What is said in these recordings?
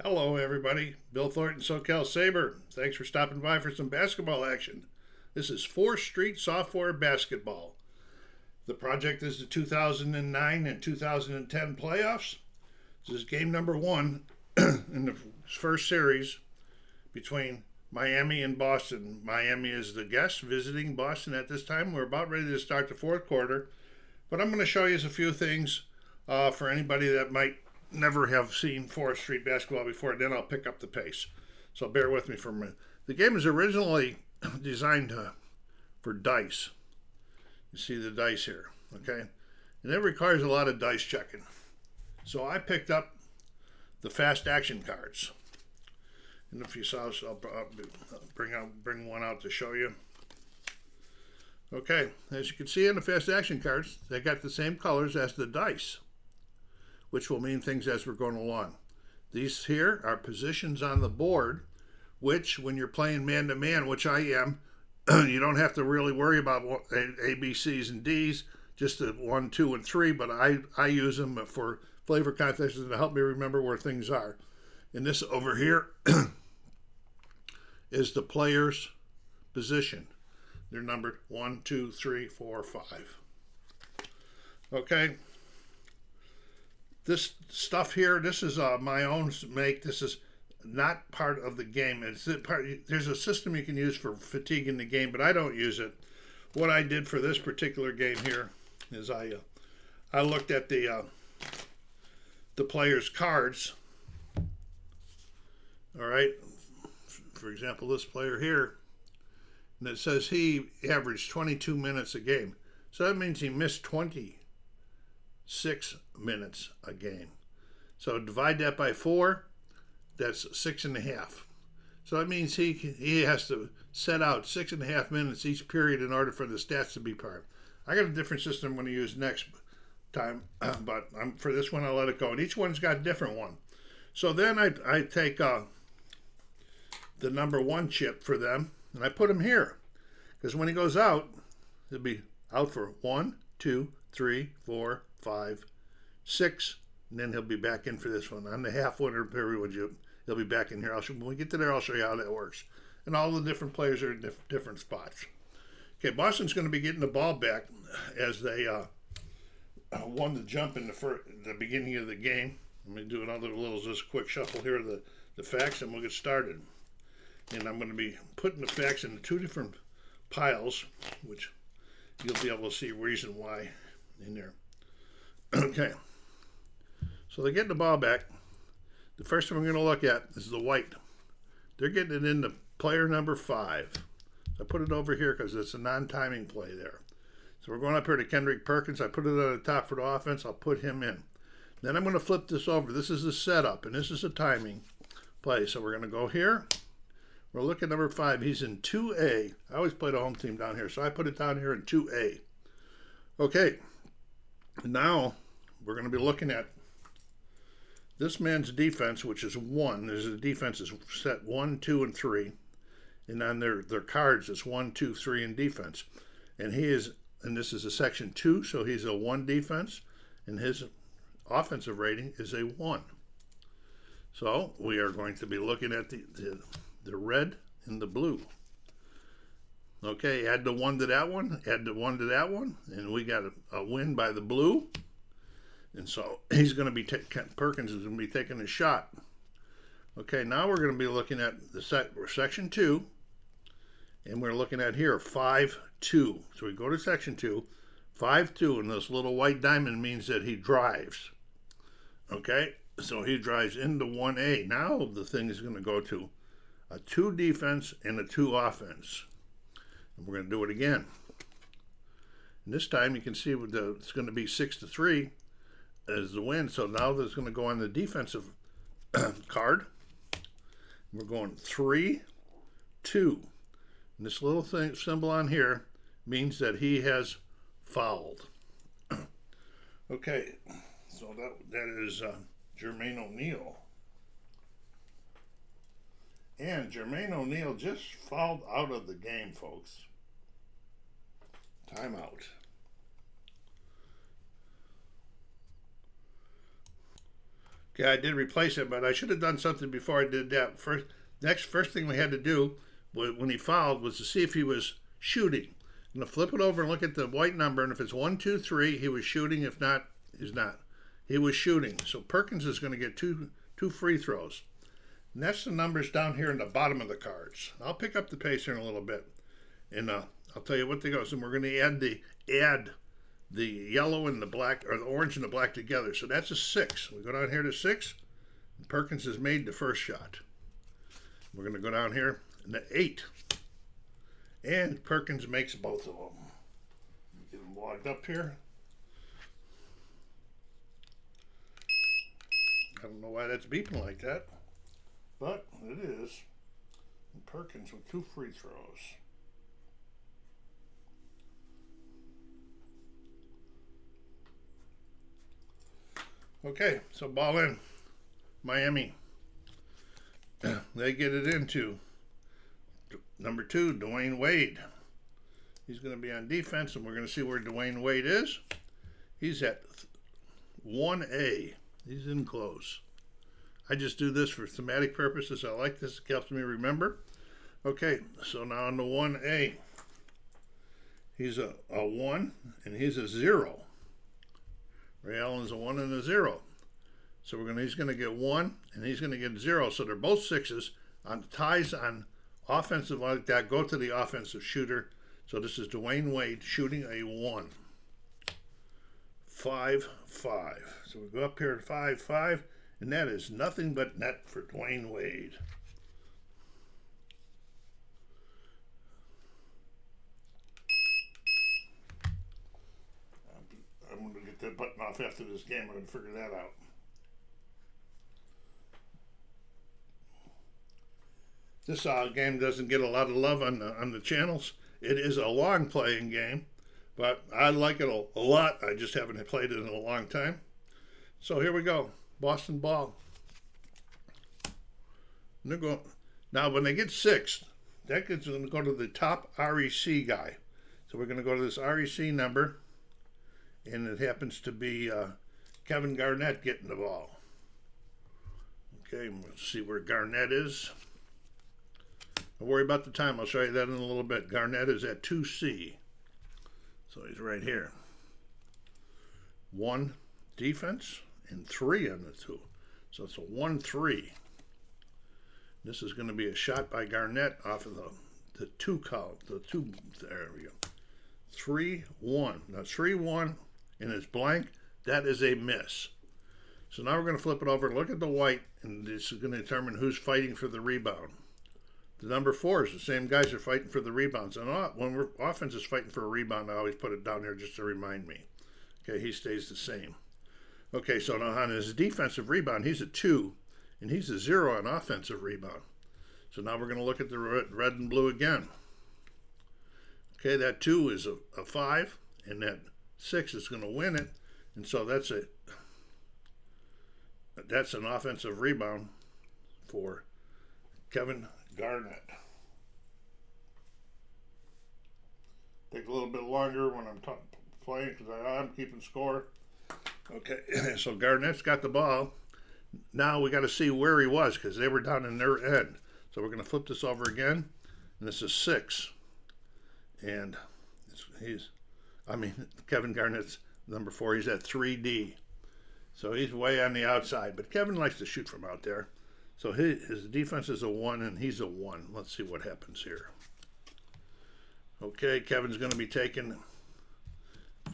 Hello, everybody. Bill Thornton, SoCal Saber. Thanks for stopping by for some basketball action. This is 4th Street Software Basketball. The project is the 2009 and 2010 playoffs. This is game number 1 in the first series between Miami and Boston. Miami is the guest visiting Boston at this time. We're about ready to start the fourth quarter, but I'm going to show you a few things for anybody that might never have seen 4th Street basketball before, and then I'll pick up the pace. So bear with me for a minute. The game is originally designed for dice. You see the dice here, okay? And it requires a lot of dice checking. So I picked up the fast action cards. And if you saw, I'll bring one out to show you. Okay, as you can see on the fast action cards, they got the same colors as the dice, which will mean things as we're going along. These here are positions on the board, which when you're playing man-to-man, which I am, you don't have to really worry about A, B, C's, and D's, just the 1, 2, and 3, but I use them for flavor contests to help me remember where things are. And this over here is the player's position. They're numbered 1, 2, 3, 4, 5. Okay. This stuff here, this is my own make. This is not part of the game. There's a system you can use for fatigue in the game, but I don't use it. What I did for this particular game here is I looked at the players' cards. All right. For example, this player here, and it says he averaged 22 minutes a game. So that means he missed 26 minutes a game. So divide that by 4, that's 6.5. So that means he has to set out 6.5 minutes each period in order for the stats to be part. I got a different system I'm going to use next time, but for this one I'll let it go. And each one's got a different one. So then I take the number 1 chip for them, and I put him here. Because when he goes out, he'll be out for 1, 2, 3, 4, 5, 6, and then he'll be back in for this one. On the half winner period, he'll be back in here. When we get to there, I'll show you how that works. And all the different players are in different spots. Okay, Boston's going to be getting the ball back as they won the jump in the beginning of the game. Let me do another just quick shuffle here of the facts, and we'll get started. And I'm going to be putting the facts into 2 different piles, which you'll be able to see reason why in there. Okay, so they're getting the ball back. The first thing we're going to look at is the white. They're getting it into player number 5. I put it over here because it's a non-timing play there. So we're going up here to Kendrick Perkins. I put it on the top for the offense. I'll put him in. Then I'm going to flip this over. This is the setup, and this is a timing play. So we're going to go here. We're looking at number 5. He's in 2A. I always play the home team down here, so I put it down here in 2A. Okay, now we're going to be looking at this man's defense, which is 1. There's a defense is set 1, 2, and 3. And on their cards, it's 1, 2, 3 in defense. And this is a section 2, so he's a 1 defense, and his offensive rating is a 1. So we are going to be looking at the red and the blue. Okay, add the 1 to that one, add the 1 to that one, and we got a win by the blue. And so he's going to be Perkins is going to be taking a shot. Okay, now we're going to be looking at the section 2, and we're looking at here 5-2. So we go to section 2, 5-2, and this little white diamond means that he drives. Okay, so he drives into 1A. Now the thing is going to go to a 2 defense and a 2 offense. And we're going to do it again. And this time you can see it's going to be 6-3 as the win. So now that's going to go on the defensive card. We're going 3-2. And this little symbol on here means that he has fouled. Okay, so that is Jermaine O'Neal. And Jermaine O'Neal just fouled out of the game, folks. Timeout. Okay, I did replace it, but I should have done something before I did that. First thing we had to do when he fouled was to see if he was shooting. I'm going to flip it over and look at the white number, and if it's 1, 2, 3, he was shooting. If not, he's not. He was shooting. So Perkins is going to get two free throws. And that's the numbers down here in the bottom of the cards. I'll pick up the pace here in a little bit, and I'll tell you what they go. So we're going to add the yellow and the black, or the orange and the black together. So that's a 6. We go down here to 6. And Perkins has made the first shot. We're going to go down here and the 8. And Perkins makes both of them. Get them logged up here. I don't know why that's beeping like that, but it is. And Perkins with 2 free throws. Okay, so ball in. Miami. They get it into number 2, Dwayne Wade. He's going to be on defense, and we're going to see where Dwayne Wade is. He's at 1A. He's in close. I just do this for thematic purposes. I like this. It helps me remember. Okay, so now on the 1A, he's a 1, and he's a 0. Ray Allen's a 1 and a 0. So he's going to get 1, and he's going to get 0. So they're both 6s. On ties on offensive like that, go to the offensive shooter. So this is Dwayne Wade shooting a 1. 5-5. So we go up here at 5-5, and that is nothing but net for Dwayne Wade. I'm going to get that button off after this game. I'm going to figure that out. This game doesn't get a lot of love on the channels. It is a long playing game, but I like it a lot. I just haven't played it in a long time. So here we go. Boston ball. Now when they get 6, that gets going to go to the top REC guy. So we're going to go to this REC number, and it happens to be Kevin Garnett getting the ball. Okay, let's see where Garnett is. Don't worry about the time. I'll show you that in a little bit. Garnett is at 2C. So he's right here. 1 defense and 3 on the 2. So it's a 1-3. This is going to be a shot by Garnett off of the 2 count. There we go. 3-1. Now 3-1 and it's blank. That is a miss. So now we're going to flip it over and look at the white, and this is going to determine who's fighting for the rebound. The number 4 is the same guys are fighting for the rebounds. And when offense is fighting for a rebound, I always put it down here just to remind me. Okay, he stays the same. Okay, so now on his defensive rebound, he's a 2, and he's a 0 on offensive rebound. So now we're going to look at the red and blue again. Okay, that 2 is a 5, and that 6 is going to win it. And so that's an offensive rebound for Kevin Garnett. Take a little bit longer when I'm playing because I'm keeping score. Okay, so Garnett's got the ball. Now we got to see where he was because they were down in their end. So we're going to flip this over again, and this is 6. And Kevin Garnett's number 4. He's at 3D. So he's way on the outside. But Kevin likes to shoot from out there. So his defense is a 1, and he's a 1. Let's see what happens here. Okay, Kevin's going to be taking...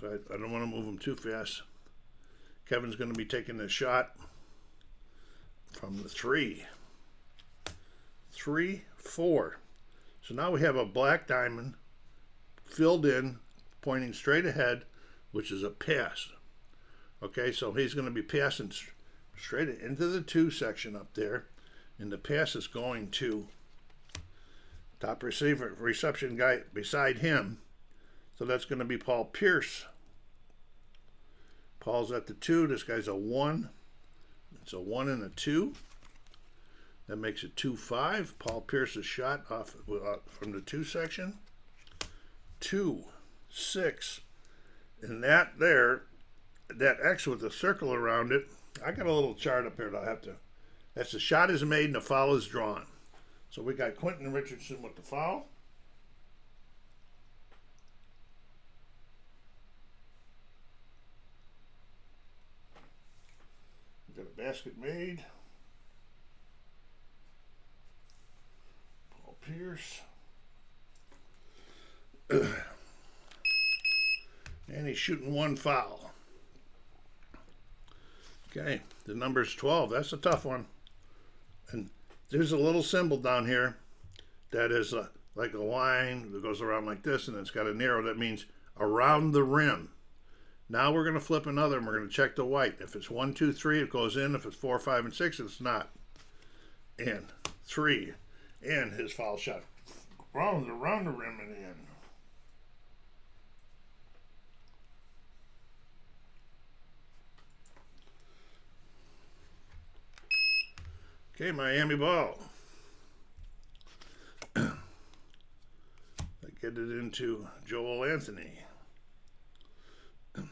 I don't want to move him too fast. Kevin's going to be taking the shot from the 3. 3-4. So now we have a black diamond filled in, pointing straight ahead, which is a pass. Okay, so he's going to be passing straight into the 2 section up there, and the pass is going to top reception guy beside him. So that's going to be Paul Pierce. Paul's at the 2. This guy's a 1. It's a 1 and a 2. That makes it 2-5. Paul Pierce's shot off from the 2 section. 2-6. And that X with a circle around it I got a little chart up here that I have to. That's the shot is made and the foul is drawn. So we got Quentin Richardson with the foul. We got a basket made. Paul Pierce. And he's shooting one foul. Okay, the number's 12. That's a tough one. And there's a little symbol down here that is like a line that goes around like this, and it's got an arrow that means around the rim. Now we're going to flip another, and we're going to check the white. If it's 1, 2, 3, it goes in. If it's 4, 5, and 6, it's not. And 3. And his foul shot. Around the rim and in. Okay, Miami ball. I get it into Joel Anthony. And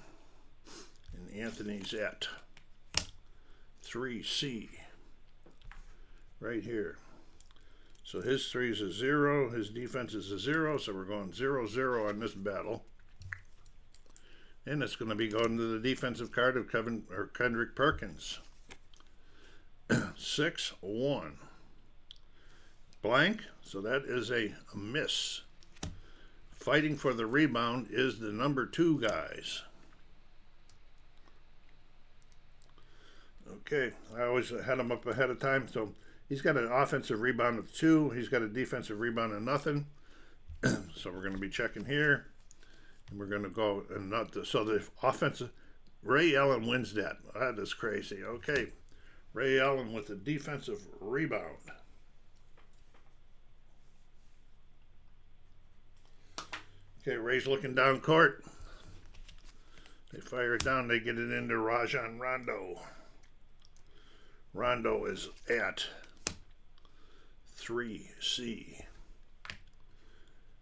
Anthony's at 3C. Right here. So his 3 is a 0. His defense is a 0. So we're going 0-0 on this battle. And it's going to be going to the defensive card of Kendrick Perkins. 6-1. Blank, so that is a miss. Fighting for the rebound is the number 2 guys. Okay, I always had him up ahead of time, so he's got an offensive rebound of 2. He's got a defensive rebound of nothing. So we're going to be checking here. And we're going to go, and not the, so the offensive, Ray Allen wins that. That is crazy. Okay. Ray Allen with a defensive rebound. Okay, Ray's looking down court. They fire it down. They get it into Rajon Rondo. Rondo is at 3C.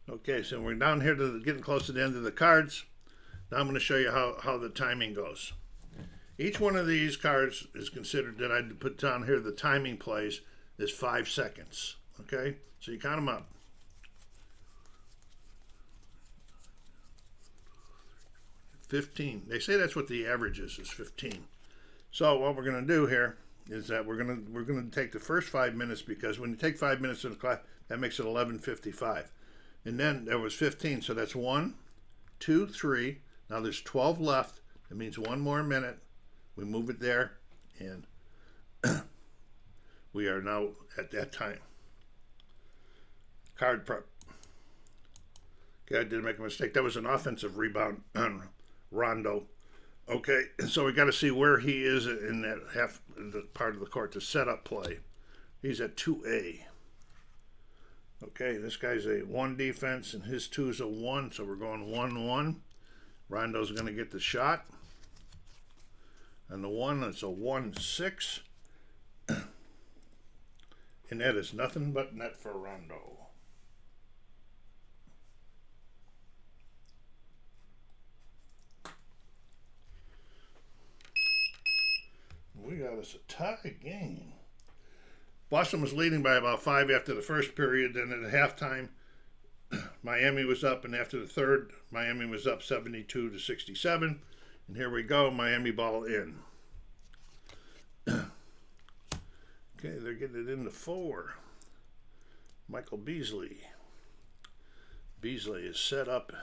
Okay, so we're down here to getting close to the end of the cards. Now I'm going to show you how the timing goes. Each one of these cards is considered, that I put down here, the timing plays is 5 seconds. Okay? So you count them up. 15. They say that's what the average is 15. So what we're going to do here is that we're going to take the first 5 minutes, because when you take 5 minutes in the class, that makes it 11:55. And then there was 15, so that's 1, 2, 3. Now there's 12 left. That means 1 more minute. We move it there, and we are now at that time. Card prep. Okay, I did make a mistake. That was an offensive rebound on Rondo. Okay, so we got to see where he is in that half, the part of the court, to set up play. He's at 2A. Okay, this guy's a 1 defense, and his 2 is a 1, so we're going 1-1. Rondo's going to get the shot. And the 1, it's a 1-6. And that is nothing but net for Rondo. We got us a tie game. Boston was leading by about 5 after the first period. Then at halftime, Miami was up, and after the third, Miami was up 72-67. And here we go, Miami ball in. Okay, they're getting it into 4. Michael Beasley. Beasley is set up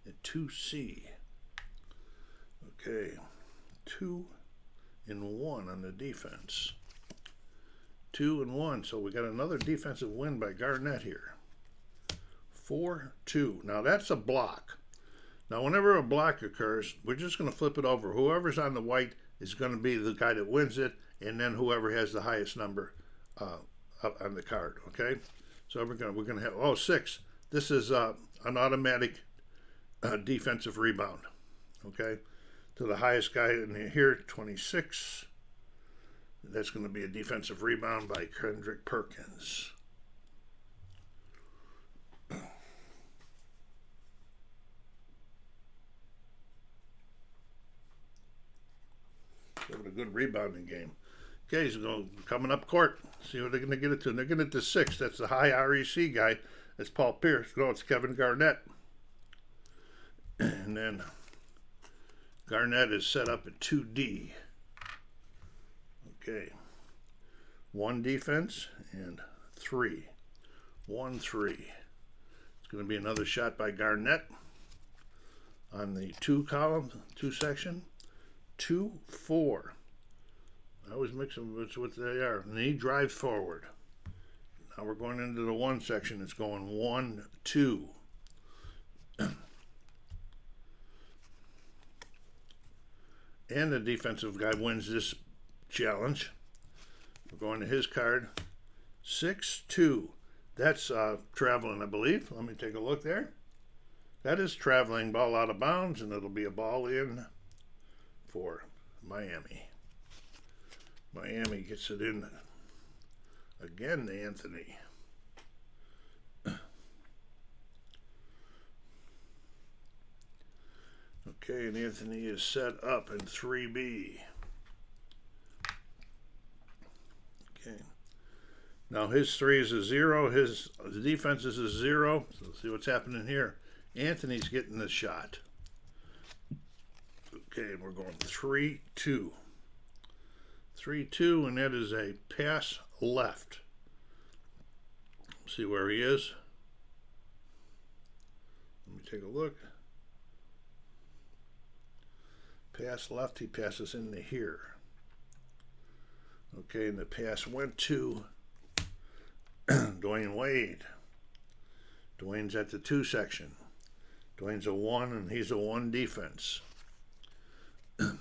at 2C. Okay, 2 and 1 on the defense. 2 and 1, so we got another defensive win by Garnett here. 4-2. Now that's a block. Now whenever a block occurs, we're just going to flip it over. Whoever's on the white is going to be the guy that wins it, and then whoever has the highest number up on the card. Okay, so we're going to have 6. This is an automatic defensive rebound. Okay, to the highest guy in here, 26. That's going to be a defensive rebound by Kendrick Perkins. So we're going to a good rebounding game. Okay, he's coming up court. See what they're going to get it to. And they're getting it to 6. That's the high REC guy. That's Paul Pierce. No, it's Kevin Garnett. And then Garnett is set up at 2D. Okay. 1 defense and 3. 1-3. It's going to be another shot by Garnett on the 2 column, 2 section. 2-4. I always mix them with what they are. And he drives forward. Now we're going into the 1 section. It's going 1-2. And the defensive guy wins this challenge. We're going to his card. 6-2. That's traveling, I believe. Let me take a look there. That is traveling, ball out of bounds, and it'll be a ball in for Miami. Miami gets it in again to Anthony. Okay, and Anthony is set up in 3B. Okay. Now his 3 is a 0. His defense is a 0. So let's see what's happening here. Anthony's getting the shot. Okay, and we're going 3-2. 3-2, and that is a pass left. See where he is. Let me take a look. Pass left, he passes into here. Okay, and the pass went to Dwayne Wade. Dwayne's at the 2 section. Dwayne's a 1, and he's a 1 defense. Okay,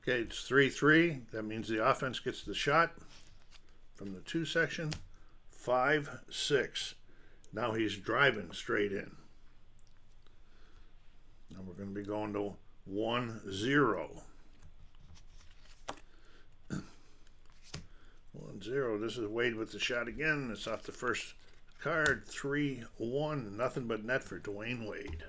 it's 3-3. That means the offense gets the shot from the 2 section. 5-6. Now he's driving straight in. Now we're going to be going to 1-0. 1-0. This is Wade with the shot again. It's off the first card. 3-1. Nothing but net for Dwayne Wade.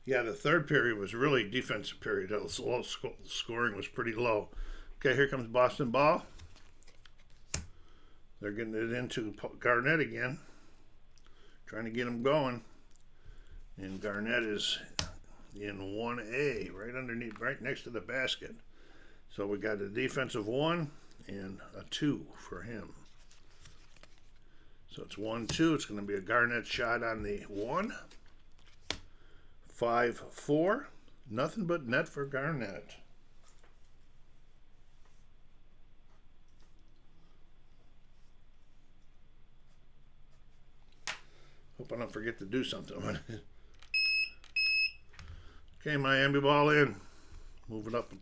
Yeah, the third period was really defensive period. The scoring was pretty low. Okay, here comes Boston ball. They're getting it into Garnett again. Trying to get him going. And Garnett is in 1A, right underneath, right next to the basket. So we got a defensive 1 and a 2 for him. So it's 1-2. It's going to be a Garnett shot on the 1. 5-4. Nothing but net for Garnett. Hope I don't forget to do something. Okay, Miami ball in. Moving up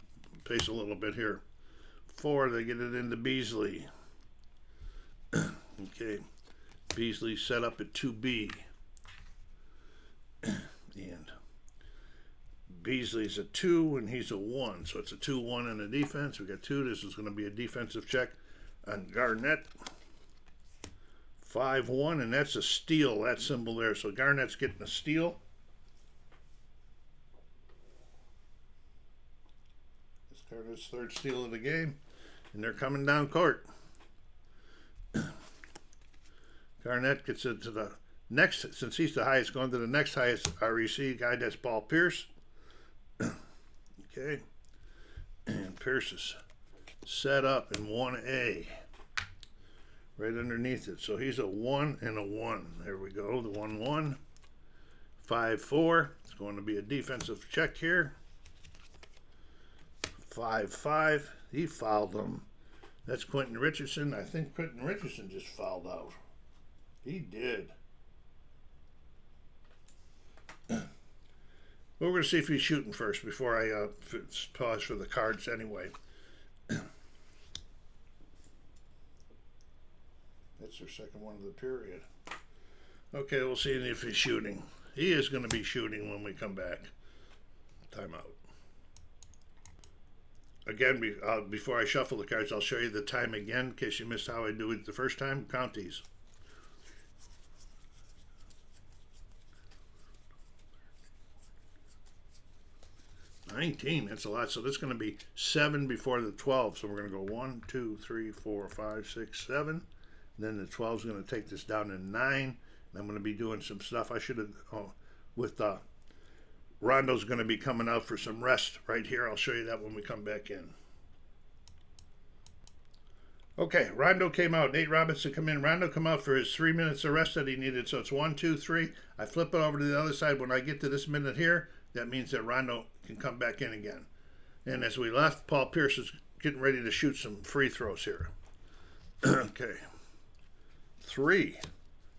pace a little bit here. 4, they get it into Beasley. Okay, Beasley set up at 2B. And Beasley's a 2 and he's a 1. So it's a 2-1 in the defense. We got 2. This is going to be a defensive check on Garnett. 5-1, and that's a steal, that symbol there. So Garnett's getting a steal. This Garnett's 3rd steal of the game. And they're coming down court. Garnett gets into the next, since he's the highest, going to the next highest REC guy, that's Paul Pierce. Okay. And Pierce is set up in 1A. Right underneath it. So he's a 1 and a 1. There we go. The 1-1. 5-4. It's going to be a defensive check here. 5-5. He fouled him. That's Quentin Richardson. I think Quentin Richardson just fouled out. He did. We're going to see if he's shooting first before I pause for the cards anyway. That's their second one of the period. Okay, we'll see if he's shooting. He is going to be shooting when we come back. Timeout. again, before I shuffle the cards, I'll show you the time again in case you missed how I do it the first time. Count these. 19, that's a lot. So this is going to be 7 before the 12. So we're going to go 1, 2, 3, 4, 5, 6, 7. And then the 12 is going to take this down to 9. And I'm going to be doing some stuff I should have, with Rondo's going to be coming out for some rest right here. I'll show you that when we come back in. Okay, Rondo came out. Nate Robinson come in. Rondo come out for his 3 minutes of rest that he needed. So it's 1, 2, 3. I flip it over to the other side. When I get to this minute here, that means that Rondo can come back in again. And as we left, Paul Pierce is getting ready to shoot some free throws here. Okay. 3.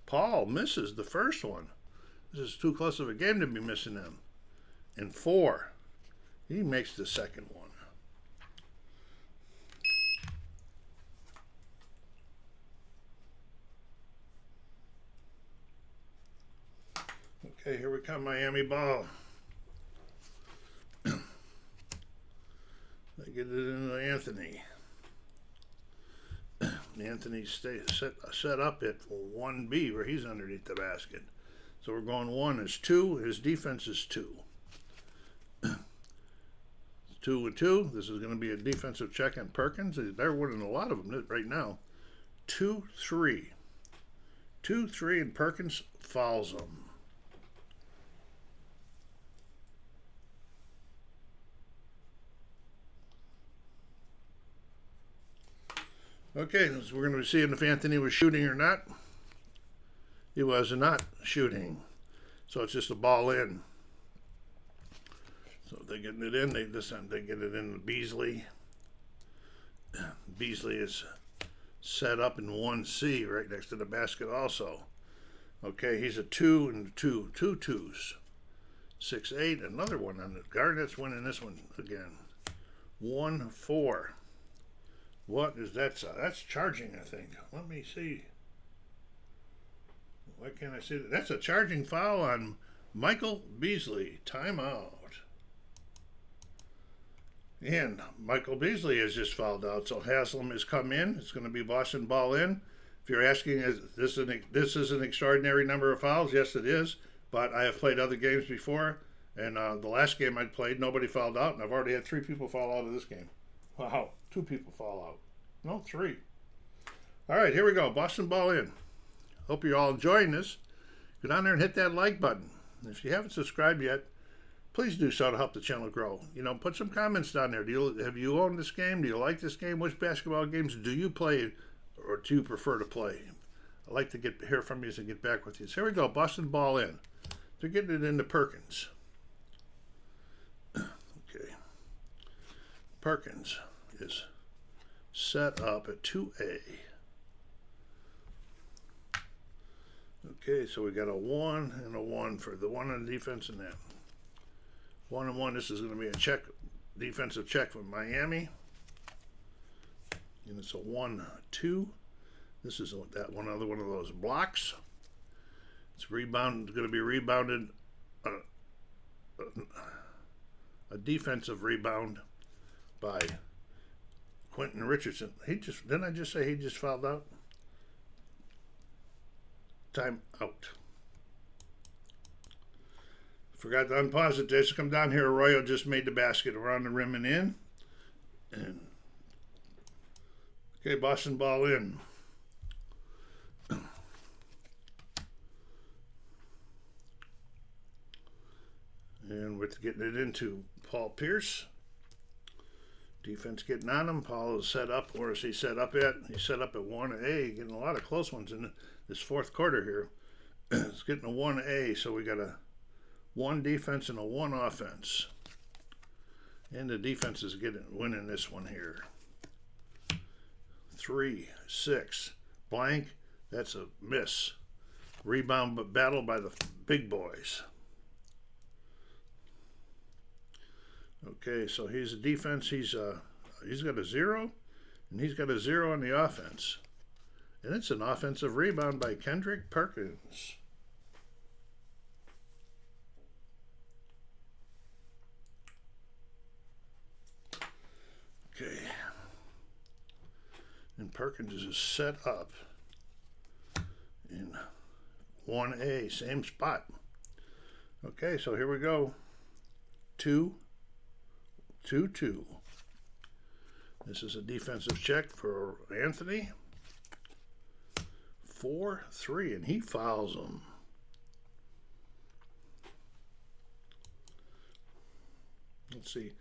Paul misses the first one. This is too close of a game to be missing them. And 4. He makes the second one. Okay, here we come, Miami ball. They get it into Anthony. Anthony set up at 1B where he's underneath the basket. So we're going 1 is 2. His defense is 2. 2 and 2. This is going to be a defensive check on Perkins. They're winning a lot of them right now. 2, 3. 2, 3, and Perkins fouls them. Okay, so we're going to be seeing if Anthony was shooting or not. He was not shooting. So it's just a ball in. So they're getting it in. This time they get it in to Beasley. Beasley is set up in 1C right next to the basket also. Okay, he's a 2 and 2. 2 2s. 6, 8. Another one on the Garnett's winning this one again. 1, 4. What is that? That's charging, I think. Let me see. Why can't I see that? That's a charging foul on Michael Beasley. Timeout. And Michael Beasley has just fouled out. So Haslam has come in. It's going to be Boston ball in. If you're asking, is this is an extraordinary number of fouls? Yes, it is. But I have played other games before. And the last game I played, nobody fouled out. And I've already had 3 people fall out of this game. Wow. 2 people fall out. No, 3. All right, here we go. Boston ball in. Hope you're all enjoying this. Get on there and hit that like button. If you haven't subscribed yet, please do so to help the channel grow. Put some comments down there. Have you owned this game? Do you like this game? Which basketball games do you play or do you prefer to play? I'd like to hear from you and get back with you. So here we go. Boston ball in. They're getting it into Perkins. Okay. Perkins is set up at 2A. Okay, so we got a 1 and a 1 for the 1 on the defense and that. 1 and 1. This is going to be a check, defensive check from Miami. And it's a 1, 2. This is that another one of those blocks. It's going to be rebounded. A defensive rebound by Quentin Richardson. Didn't I just say he just fouled out? Time out. Forgot to unpause it. Just come down here. Arroyo just made the basket around the rim and in. And okay, Boston ball in. And we're getting it into Paul Pierce. Defense getting on him. Paul is set up. Where is he set up at? He's set up at 1A. Getting a lot of close ones in this fourth quarter here. It's getting a 1A. So we got a 1 defense and a 1 offense. And the defense is winning this one here. 3, 6. Blank. That's a miss. Rebound battle by the big boys. Okay, so he's a defense. He's got a 0, and he's got a 0 on the offense. And it's an offensive rebound by Kendrick Perkins. Perkins is set up in 1A, same spot. Okay, so here we go. 2, 2, 2. This is a defensive check for Anthony. 4, 3, and he fouls him. Let's see.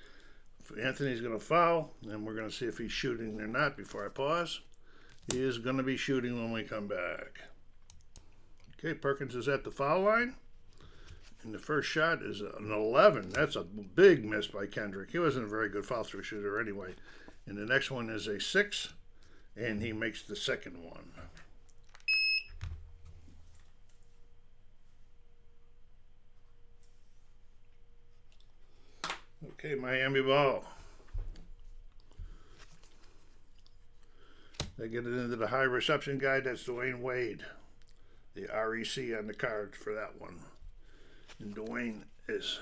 Anthony's going to foul, and we're going to see if he's shooting or not before I pause. He is going to be shooting when we come back. Okay, Perkins is at the foul line. And the first shot is an 11. That's a big miss by Kendrick. He wasn't a very good foul-through shooter anyway. And the next one is a 6, and he makes the second one. Okay, Miami ball. They get it into the high reception guy. That's Dwayne Wade. The REC on the card for that one. And Dwayne is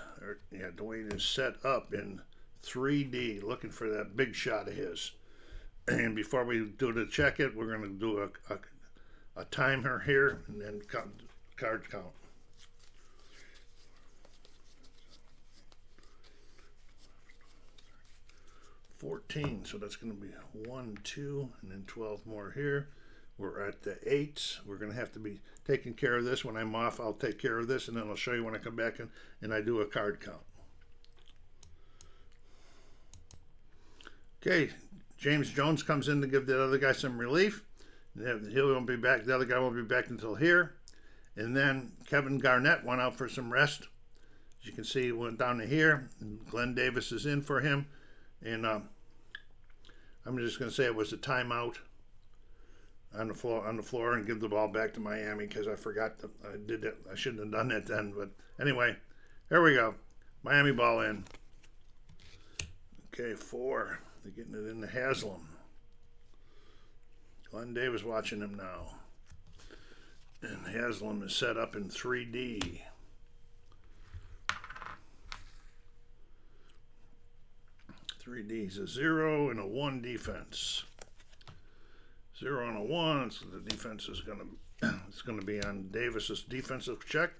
set up in 3D, looking for that big shot of his. And before we do the check it, we're going to do a timer here and then card count. 14, so that's going to be 1, 2, and then 12 more here. We're at the 8s. We're going to have to be taking care of this. When I'm off, I'll take care of this, and then I'll show you when I come back and I do a card count. Okay, James Jones comes in to give the other guy some relief. He won't be back. The other guy won't be back until here. And then Kevin Garnett went out for some rest. As you can see, he went down to here. And Glenn Davis is in for him. And I'm just going to say it was a timeout on the floor, and give the ball back to Miami because I forgot that I did that. I shouldn't have done that then. But anyway, here we go. Miami ball in. Okay, 4. They're getting it into Haslam. Glenn Davis watching him now. And Haslam is set up in 3D. 3D is a 0 and a 1 defense. 0 and a 1, so the defense is going to be on Davis's defensive check.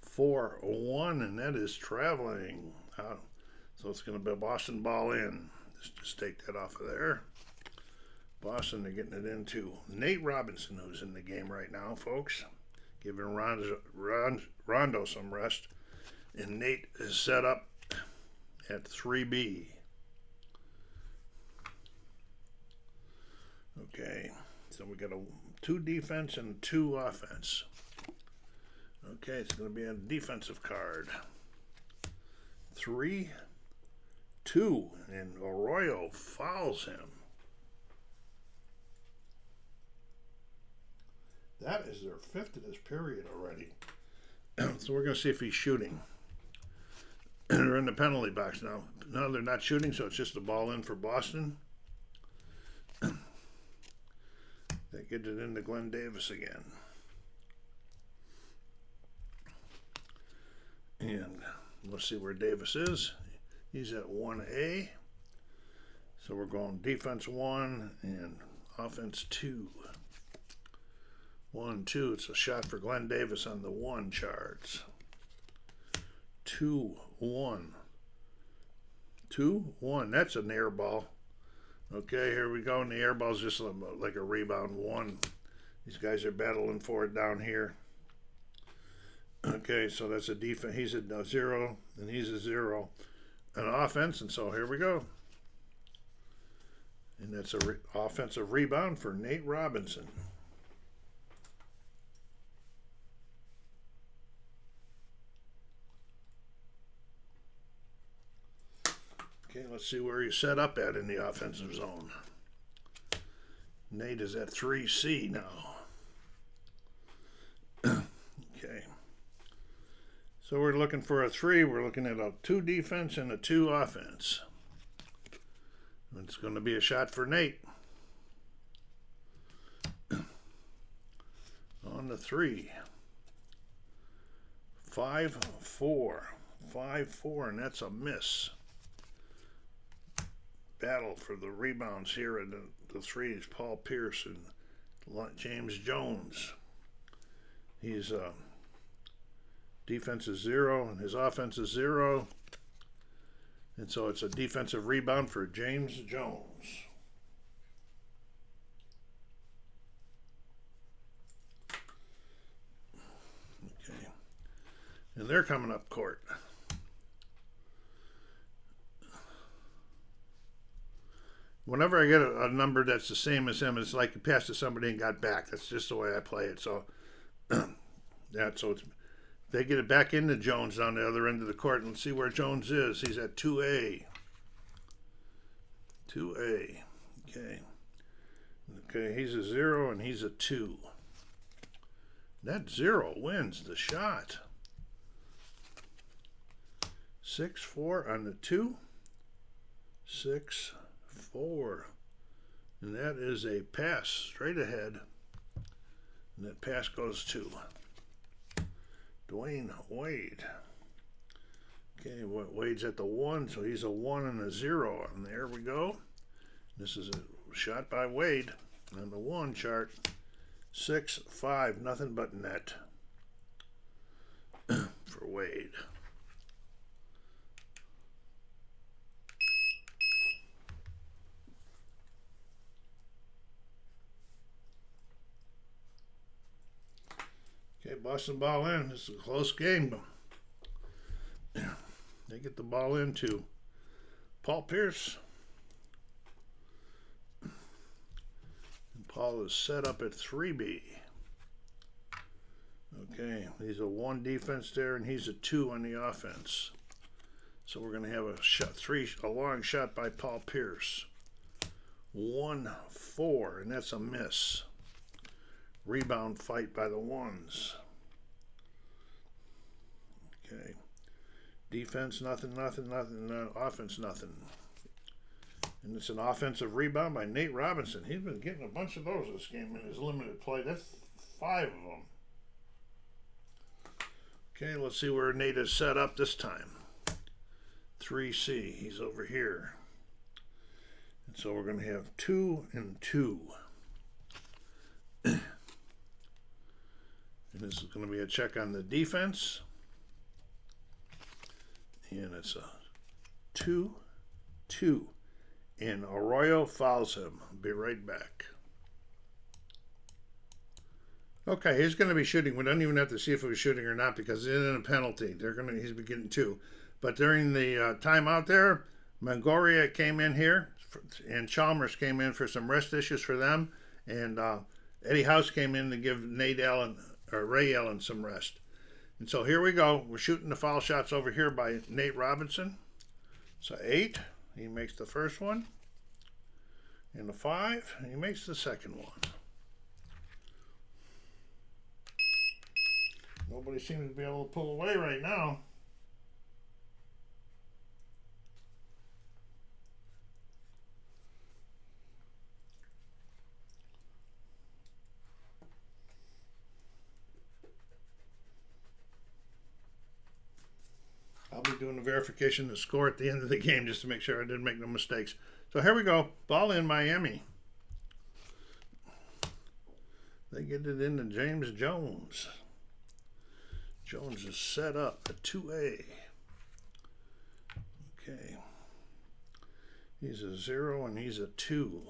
4, a 1, and that is traveling. So it's going to be a Boston ball in. Just take that off of there. Boston, they're getting it into Nate Robinson, who's in the game right now, folks. Giving Rondo some rest. And Nate is set up at 3B. Okay, so we got a 2 defense and 2 offense. Okay, it's going to be a defensive card. 3, 2, and Arroyo fouls him. That is their 5th of this period already. So we're going to see if he's shooting. They're in the penalty box now. No, they're not shooting, so it's just a ball in for Boston. They get it into Glenn Davis again. And let's see where Davis is. He's at 1A. So we're going defense 1 and offense 2. 1, 2. It's a shot for Glenn Davis on the 1 charts. 2, 1. 2, 1. That's an air ball. Okay, here we go. And the air ball's just like a rebound 1. These guys are battling for it down here. Okay, so that's a defense. He's a 0, and he's a 0. An offense, and so here we go. And that's a offensive rebound for Nate Robinson. Okay, let's see where he's set up at in the offensive zone. Nate is at 3C now. Okay. So we're looking for a 3. We're looking at a 2 defense and a 2 offense. It's going to be a shot for Nate. On the 3. 5, 4. 5, 4, and that's a miss. battle for the rebounds here, and the threes. Paul Pierce and James Jones. He's defense is 0 and his offense is 0. And so it's a defensive rebound for James Jones. Okay. And they're coming up court. Whenever I get a number that's the same as him, it's like you passed to somebody and got back. That's just the way I play it. So, they get it back into Jones down the other end of the court, and let's see where Jones is. He's at 2A. 2A. Okay. Okay, he's a 0 and he's a 2. That 0 wins the shot. 6-4 on the 2. 6-4. And that is a pass straight ahead. And that pass goes to Dwayne Wade. Okay, Wade's at the 1, so he's a 1 and a 0. And there we go. This is a shot by Wade on the 1 chart. 6-5, nothing but net for Wade. Okay, Boston ball in. This is a close game. They get the ball into Paul Pierce. And Paul is set up at 3B. Okay, he's a 1 defense there, and he's a 2 on the offense. So we're going to have a long shot by Paul Pierce. 1-4, and that's a miss. Rebound fight by the 1s. Okay. Defense, nothing. Offense, nothing. And it's an offensive rebound by Nate Robinson. He's been getting a bunch of those this game in his limited play. That's 5 of them. Okay, let's see where Nate is set up this time. 3C. He's over here. And so we're going to have 2 and 2. And this is going to be a check on the defense. And it's a 2-2. And Arroyo fouls him. I'll be right back. Okay, he's going to be shooting. We don't even have to see if it was shooting or not because it's in a penalty. He's been getting 2. But during the timeout there, Longoria came in here, and Chalmers came in for some rest issues for them. And Eddie House came in to give Ray Allen some rest. And so here we go. We're shooting the foul shots over here by Nate Robinson. So 8, he makes the first one. And the 5, he makes the second one. Nobody seems to be able to pull away right now. I'll be doing the verification of the score at the end of the game just to make sure I didn't make no mistakes. So here we go. Ball in Miami. They get it into James Jones. Jones is set up at 2A. Okay. He's a 0 and he's a 2.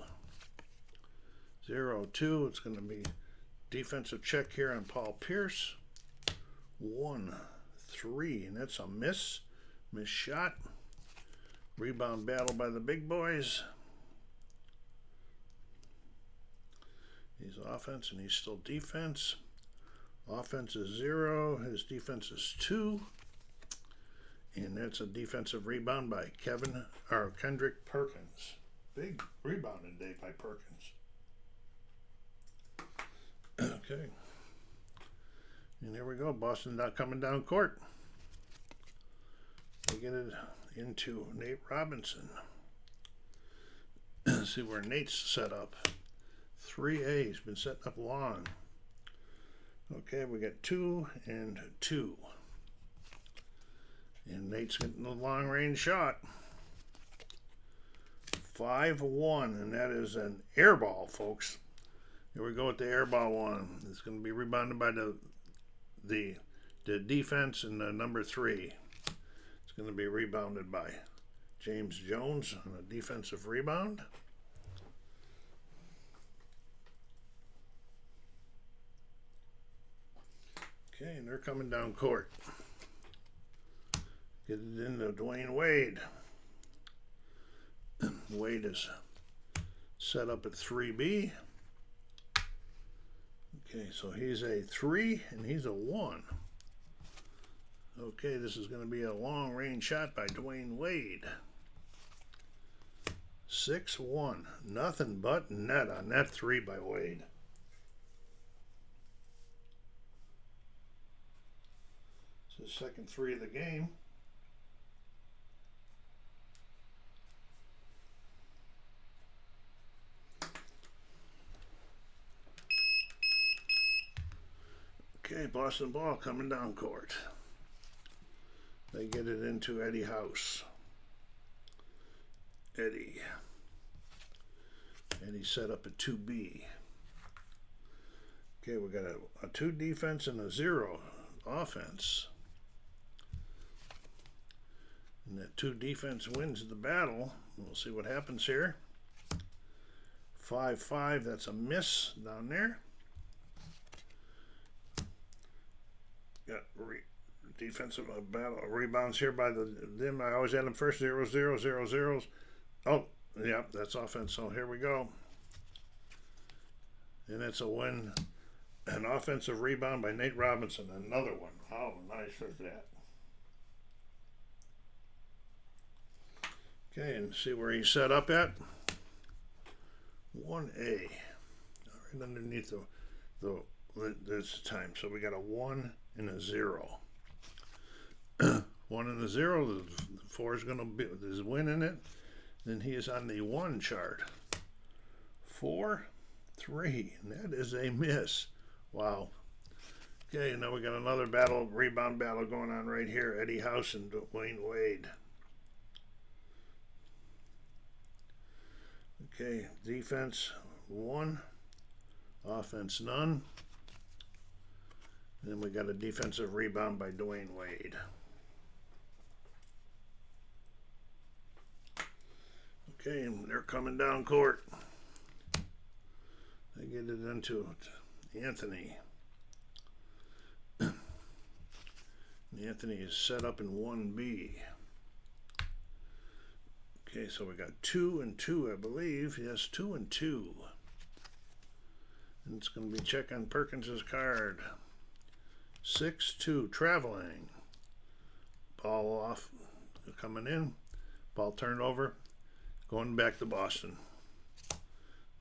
0-2. It's going to be defensive check here on Paul Pierce. 1-3, and that's a miss. Miss shot. Rebound battle by the big boys. He's offense and he's still defense. Offense is 0. His defense is 2. And that's a defensive rebound by Kendrick Perkins. Big rebounding day by Perkins. Okay. And there we go. Boston not coming down court. They get it into Nate Robinson. See where Nate's set up. 3A. He's been setting up long. Okay, we got 2 and 2. And Nate's getting the long range shot. 5-1, and that is an air ball, folks. Here we go with the air ball one. It's going to be rebounded by the defense and the number 3. It's going to be rebounded by James Jones on a defensive rebound. Okay, and they're coming down court. Get it into Dwayne Wade. Wade is set up at 3B. Okay, so he's a 3 and he's a 1. Okay, this is going to be a long range shot by Dwayne Wade. 6-1. Nothing but net on that 3 by Wade. It's his second 3 of the game. Okay, Boston ball coming down court. They get it into Eddie House. Eddie set up at 2B. Okay, we got a 2 defense and a 0 offense. And that 2 defense wins the battle. We'll see what happens here. 5-5, that's a miss down there. Got defensive battle rebounds here by them. I always had them first 0-0-0-0. Oh, yeah, that's offense. So here we go. And it's a win. An offensive rebound by Nate Robinson. Another one. How nice is that? Okay, and see where he's set up at. 1A. Right underneath this time. So we got a 1 and a 0. 1 and a 0. The 4 is going to be his win in it. Then he is on the 1 chart. 4, 3. And that is a miss. Wow. Okay, now we got another rebound battle going on right here. Eddie House and Dwayne Wade. Okay, defense 1, offense none. And then we got a defensive rebound by Dwayne Wade. Okay, and they're coming down court. They get it into Anthony. Anthony is set up in 1B. Okay, so we got 2 and 2, I believe. Yes, 2 and 2. And it's going to be check on Perkins' card. 6-2, traveling. Ball off, coming in. Ball turned over, going back to Boston.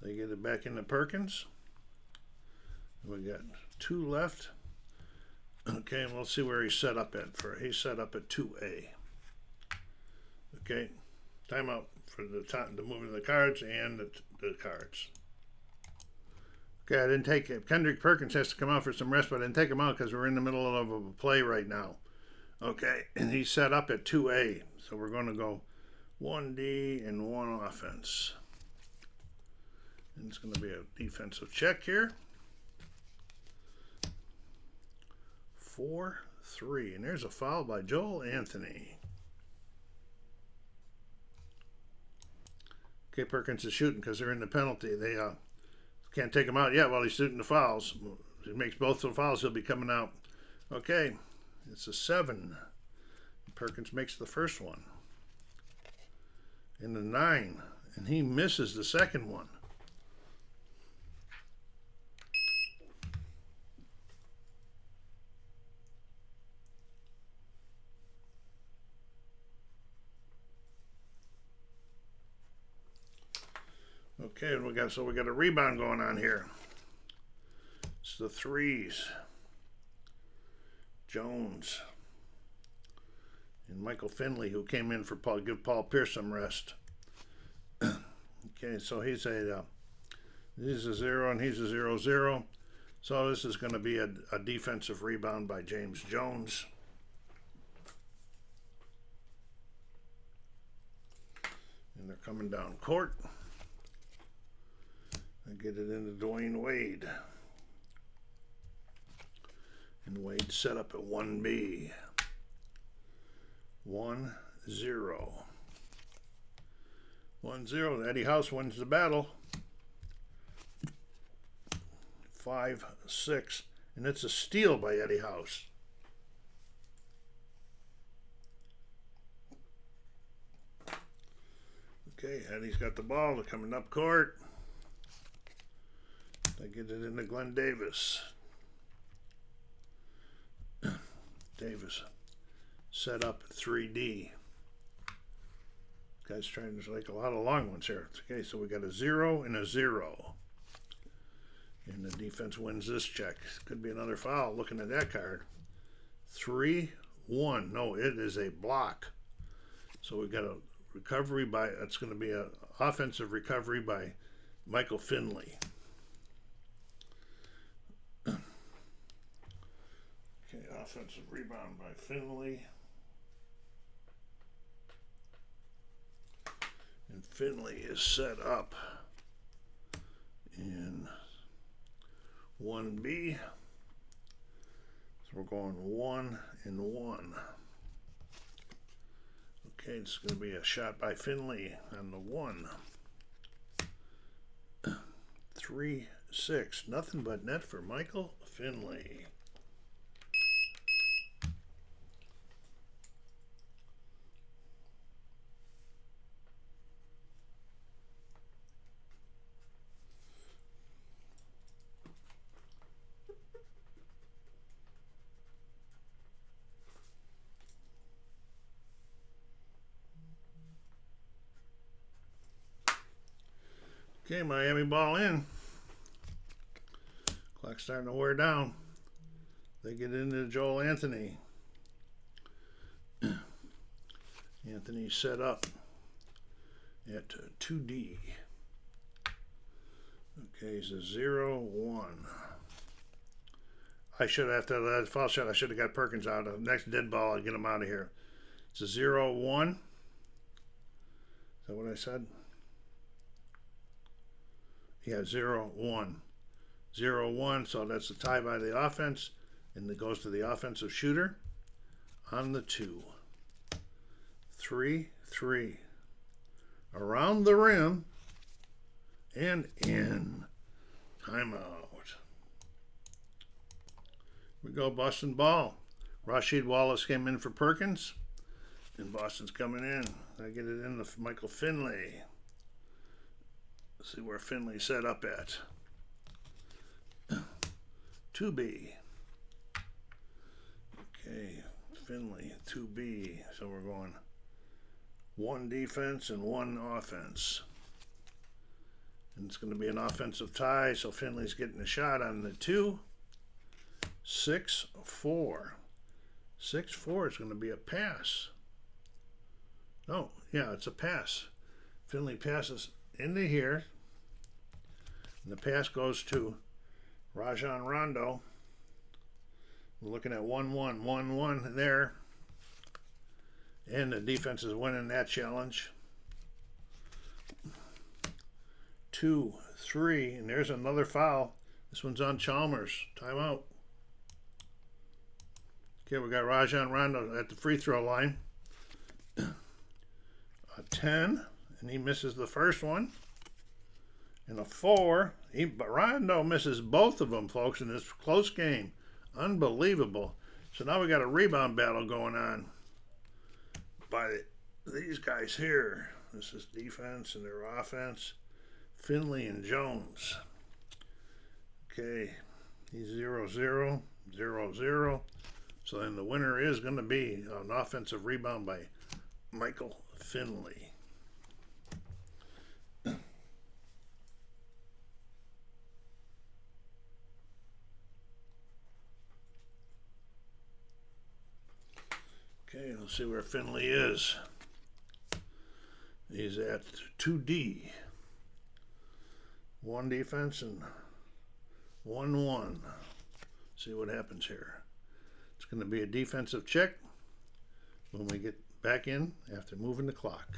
They get it back into Perkins. We got 2 left. Okay, and we'll see where he's set up at. He's set up at 2A. Okay, timeout for the moving of the cards and the cards. Okay, I didn't take it. Kendrick Perkins has to come out for some rest, but I didn't take him out because we're in the middle of a play right now. Okay, and he's set up at 2A. So we're going to go 1D and 1 offense. And it's going to be a defensive check here. 4-3. And there's a foul by Joel Anthony. Okay, Perkins is shooting because they're in the penalty. They can't take him out yet while he's shooting the fouls. If he makes both the fouls, he'll be coming out. Okay, it's a 7. Perkins makes the first one. And the 9. And he misses the second one. Okay, and we got a rebound going on here. It's the 3s. Jones and Michael Finley, who came in for give Paul Pierce some rest. Okay, so he's a 0 and he's a 0-0. So this is going to be a defensive rebound by James Jones. And they're coming down court. I get it into Dwayne Wade. And Wade set up at 1B. 1-0. 1-0. Eddie House wins the battle. 5-6. And it's a steal by Eddie House. Okay, Eddie's got the ball. They're coming up court. They get it into Glenn Davis. Davis set up 3D. Guy's trying to like a lot of long ones here. Okay, so we got a 0 and a 0. And the defense wins this check. Could be another foul looking at that card. 3-1. No, it is a block. So we got a recovery by, it's going to be an offensive recovery by Michael Finley. Okay, offensive rebound by Finley. And Finley is set up in 1B. So we're going 1 and 1. Okay, it's going to be a shot by Finley on the 1. 3-6. Nothing but net for Michael Finley. Okay, Miami ball in. Clock's starting to wear down. They get into Joel Anthony. Anthony set up at 2D. Okay, it's a 0-1. I should have, after that foul shot, I should have got Perkins out. The next dead ball, I'd get him out of here. It's a 0-1. Is that what I said? Yeah, 0-1. 0-1, so that's a tie by the offense, and it goes to the offensive shooter on the 2. 3-3. Around the rim and in. Timeout. We go Boston ball. Rasheed Wallace came in for Perkins, and Boston's coming in. I get it in to Michael Finley. See where Finley set up at. 2B. Okay, Finley, 2B. So we're going 1 defense and 1 offense. And it's going to be an offensive tie, so Finley's getting a shot on the 2. 6-4. 6-4 is going to be a pass. Oh, yeah, it's a pass. Finley passes into here. And the pass goes to Rajon Rondo. We're looking at 1-1, 1-1 there. And the defense is winning that challenge. 2-3, and there's another foul. This one's on Chalmers. Timeout. Okay, we got Rajon Rondo at the free throw line. A 10, and he misses the first one. And a 4. Rondo misses both of them, folks, in this close game. Unbelievable. So now we got a rebound battle going on by these guys here. This is defense and their offense. Finley and Jones. Okay, he's 0-0, 0-0. So then the winner is going to be an offensive rebound by Michael Finley. Okay, let's see where Finley is. He's at 2D. 1 defense and 1-1. See what happens here. It's going to be a defensive check when we get back in after moving the clock.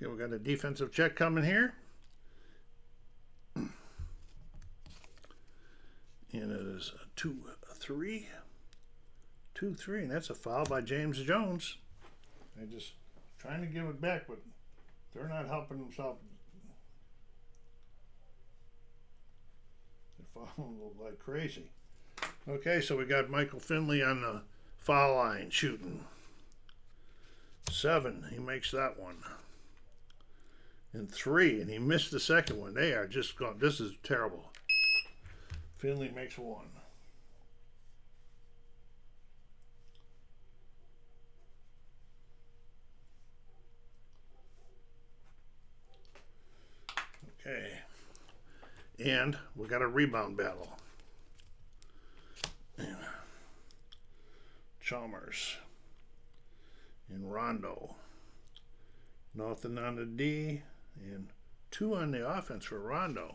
Okay, we got a defensive check coming here. And it is a 2-3. 2-3, and that's a foul by James Jones. They're just trying to give it back, but they're not helping themselves. They're fouling like crazy. Okay, so we got Michael Finley on the foul line shooting. 7, he makes that one. And 3, and he missed the second one. They are just gone. This is terrible. Finley makes 1. Okay. And we got a rebound battle. Chalmers and Rondo. Nothing on the D, and 2 on the offense for Rondo.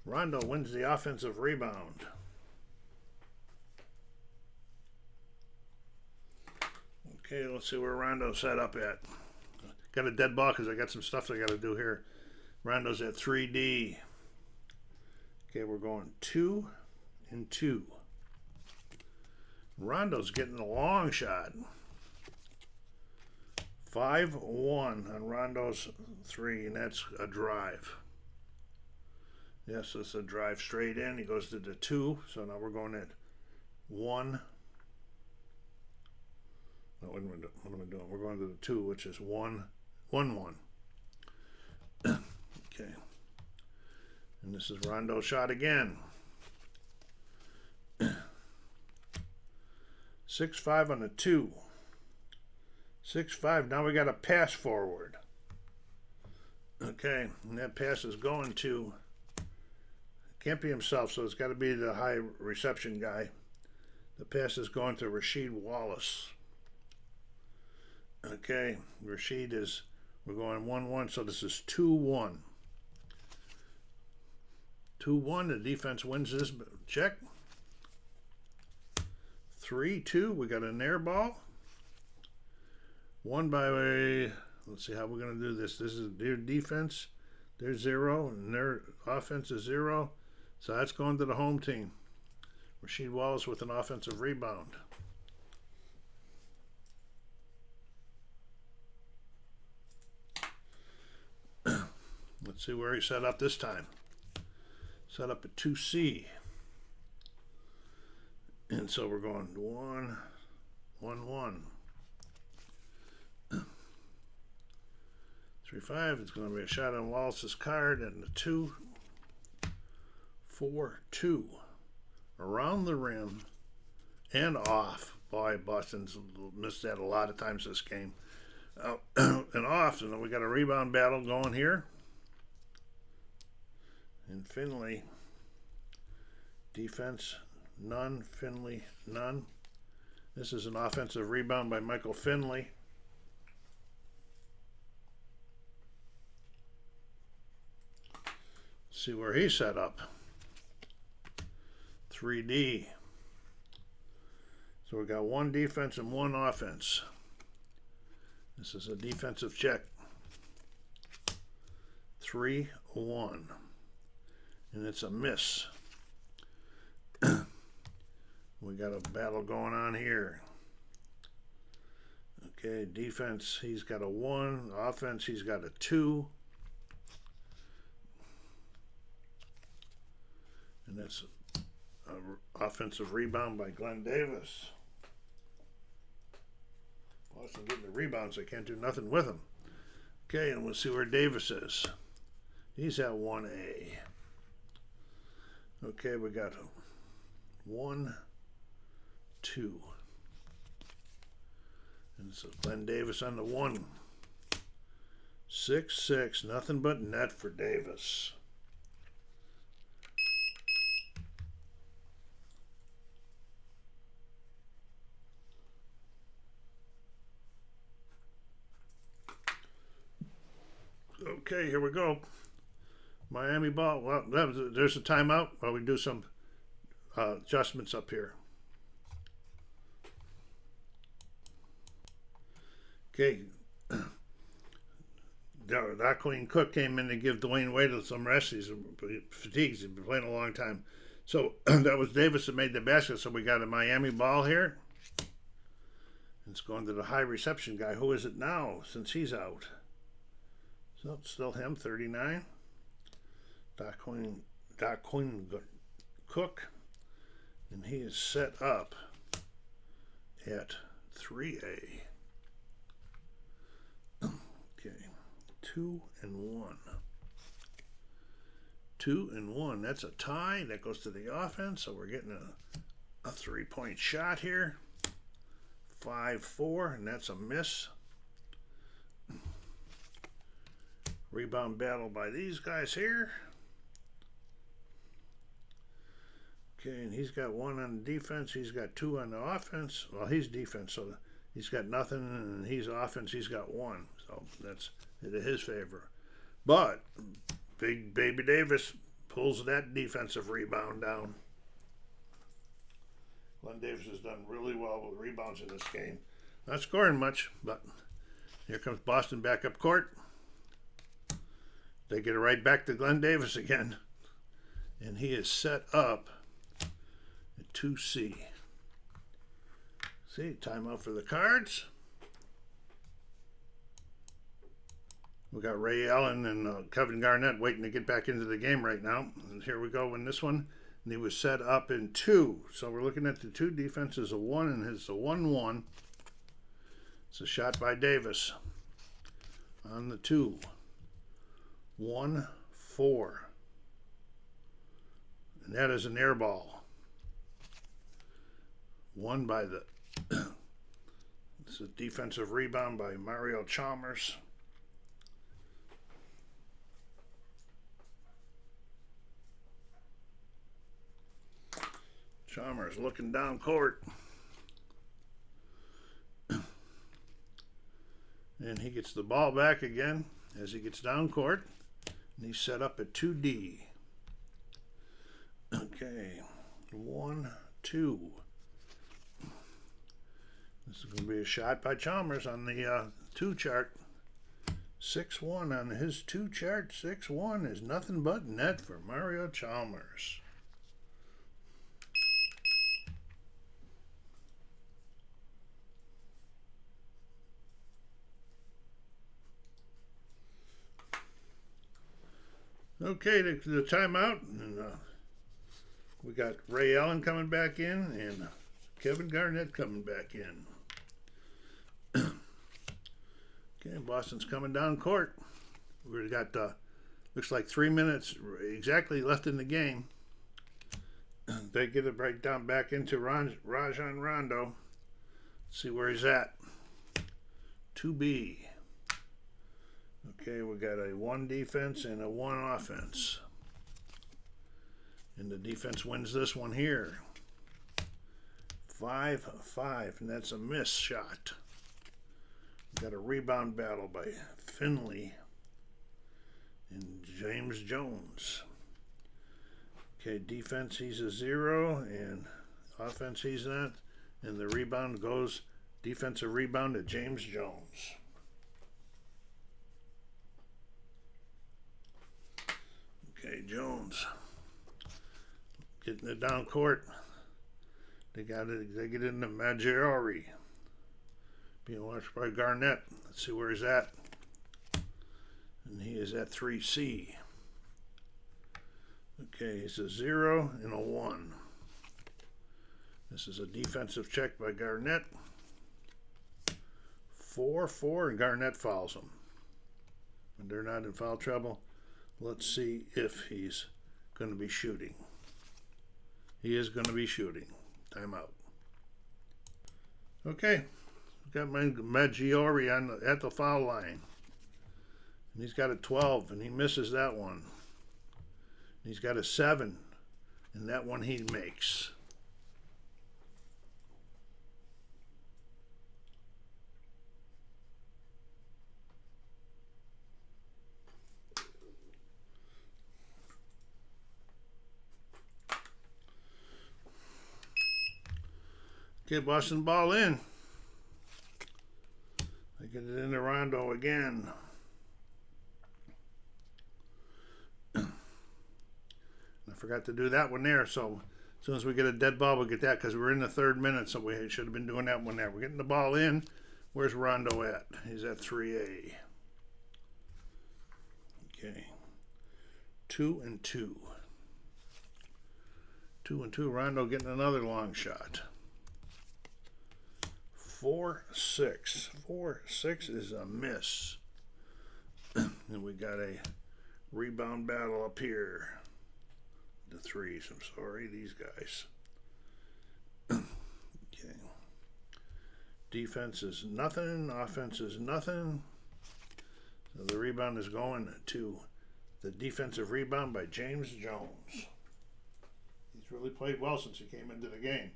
Rondo wins the offensive rebound. Okay, let's see where Rondo's set up at. Got a dead ball because I got some stuff I got to do here. Rondo's at 3D. Okay, we're going 2 and 2. Rondo's getting a long shot. 5-1 on Rondo's 3, and that's a drive. Yes, it's a drive straight in. He goes to the 2, so now we're going at 1. No, what am I doing? We're going to the 2, which is 1-1. Okay. And this is Rondo's shot again. 6-5 on the 2. 6-5. Now we got a pass forward. Okay, and that pass is going to, can't be himself, so it's got to be the high reception guy. The pass is going to Rasheed Wallace. Okay, Rasheed is, we're going 1-1, so this is 2-1. 2-1, the defense wins this check. 3-2, we got an air ball. 1 by, let's see how we're going to do this. This is their defense, they're 0, and their offense is 0. So that's going to the home team. Rasheed Wallace with an offensive rebound. Let's see where he set up this time. Set up at 2C. And so we're going 1-1-1. 3-5. It's going to be a shot on Wallace's card, and the 2. 4-2. Around the rim and off. Boy, Boston's missed that a lot of times this game. And off, and then we got a rebound battle going here. And Finley, defense, none. Finley, none. This is an offensive rebound by Michael Finley. See where he's set up. 3D. So we got 1 defense and 1 offense. This is a defensive check. 3-1. And it's a miss. We got a battle going on here. Okay, defense, he's got a 1. Offense, he's got a 2. And that's an offensive rebound by Glenn Davis. Boston getting the rebounds. They can't do nothing with them. Okay, and we'll see where Davis is. He's at 1A. Okay, we got 1, 2. And so Glenn Davis on the 1. 6-6. Nothing but net for Davis. Okay, here we go. Miami ball. Well, there's a timeout while we do some adjustments up here. Okay. Queen Cook came in to give Dwayne Wade some rest. He's fatigued. He's been playing a long time. So that was Davis that made the basket. So we got a Miami ball here. It's going to the high reception guy. Who is it now since he's out? So it's still him, 39. Queen Cook. And he is set up at 3A. Okay, 2 and 1. 2 and 1. That's a tie. That goes to the offense. So we're getting a 3-point shot here. 5-4, and that's a miss. Rebound battle by these guys here. Okay, and he's got 1 on defense. He's got 2 on the offense. Well, he's defense, so he's got nothing, and he's offense. He's got 1. So that's in his favor. But Big Baby Davis pulls that defensive rebound down. Glenn Davis has done really well with rebounds in this game. Not scoring much, but here comes Boston back up court. They get it right back to Glenn Davis again. And he is set up at 2C. See, timeout for the Cards. We got Ray Allen and Kevin Garnett waiting to get back into the game right now. And here we go in this one. And he was set up in 2. So we're looking at the 2 defenses, a 1 and his a 1-1. It's a shot by Davis on the 2. 1-4. And that is an air ball. Won by the it's a defensive rebound by Mario Chalmers. Chalmers looking down court. And he gets the ball back again as he gets down court. And he's set up at 2D. Okay. 1-2. This is going to be a shot by Chalmers on the 2 chart. 6-1 on his 2 chart. 6-1 is nothing but net for Mario Chalmers. Okay, the timeout, and we got Ray Allen coming back in and Kevin Garnett coming back in. Okay, Boston's coming down court. We've got, looks like 3 minutes exactly left in the game. They get it right down back into Rajon Rondo. Let's see where he's at. 2B. Okay, we got a 1 defense and a 1 offense. And the defense wins this one here. 5-5, and that's a miss shot. We got a rebound battle by Finley and James Jones. Okay, defense, he's a 0, and offense, he's not. And the rebound goes, defensive rebound to James Jones. Okay, Jones getting it down court. They get into Maggiore. Being watched by Garnett. Let's see where he's at. And he is at 3C. Okay, he's a 0 and a 1. This is a defensive check by Garnett. 4-4, and Garnett fouls him. When they're not in foul trouble, let's see if he's going to be shooting. He is going to be shooting. Timeout. Okay, got my Maggiore at the foul line. And he's got a 12, and he misses that one. And he's got a 7, and that one he makes. Okay, Boston ball in. They get it into Rondo again. forgot to do that one there. So as soon as we get a dead ball, we'll get that because we're in the 3rd minute. So we should have been doing that one there. We're getting the ball in. Where's Rondo at? He's at 3A. Okay. 2 and 2. 2 and 2. Rondo getting another long shot. 4-6. 4-6 is a miss. And we got a rebound battle up here. The threes. I'm sorry, these guys. Okay. Defense is nothing. Offense is nothing. So the rebound is going to the defensive rebound by James Jones. He's really played well since he came into the game.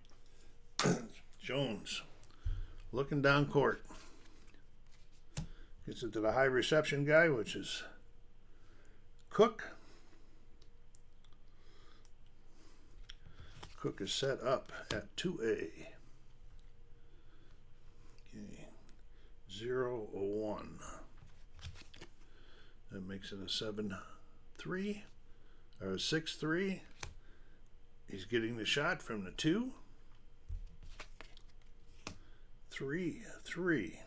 Jones looking down court. Gets it to the high reception guy, which is Cook. Cook is set up at 2A. Okay. 0-1. That makes it a 7-3 or a 6-3. He's getting the shot from the 2. 3-3.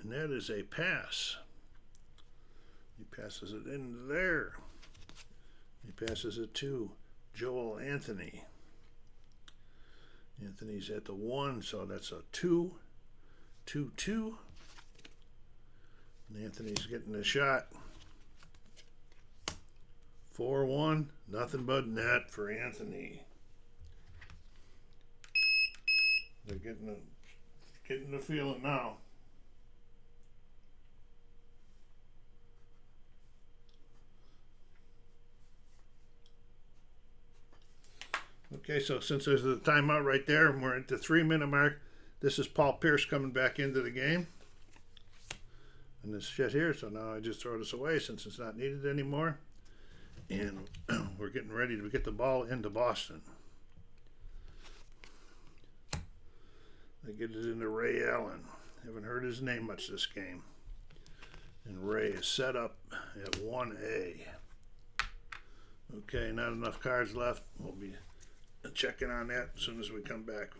And that is a pass. He passes it into there. He passes it to Joel Anthony. Anthony's at the 1, so that's a 2-2. And Anthony's getting the shot. 4-1. Nothing but net for Anthony. They're getting the feeling now. Okay, so since there's a timeout right there, and we're at the 3-minute mark, this is Paul Pierce coming back into the game. And this shit here, so now I just throw this away since it's not needed anymore. And we're getting ready to get the ball into Boston. They get it into Ray Allen. Haven't heard his name much this game. And Ray is set up at 1A. Okay, not enough cards left. We'll be checking on that as soon as we come back.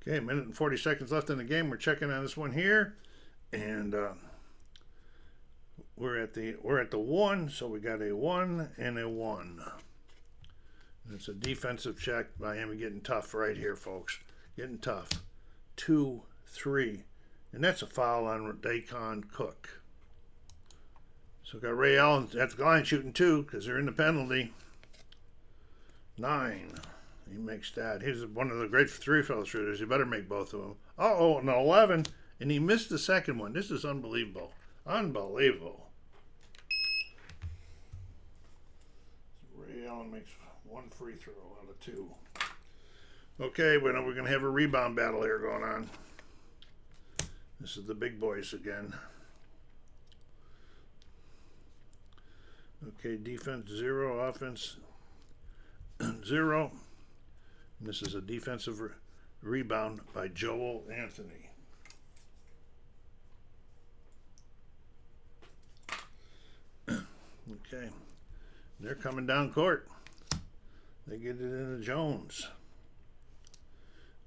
Okay, a minute and 40 seconds left in the game. We're checking on this one here, and we're at the 1, so we got a 1 and a 1. And it's a defensive check. Miami getting tough right here, folks. Getting tough. 2-3, and that's a foul on Daycon Cook. So we got Ray Allen at the line shooting 2 because they're in the penalty. 9. He makes that. He's one of the great 3-throw shooters. You better make both of them. Uh-oh, an 11. And he missed the second one. This is unbelievable. Unbelievable. Ray Allen makes 1 free throw out of 2. Okay, we're going to have a rebound battle here going on. This is the big boys again. Okay, defense 0, offense 0. And this is a defensive rebound by Joel Anthony. Okay, they're coming down court. They get it into Jones.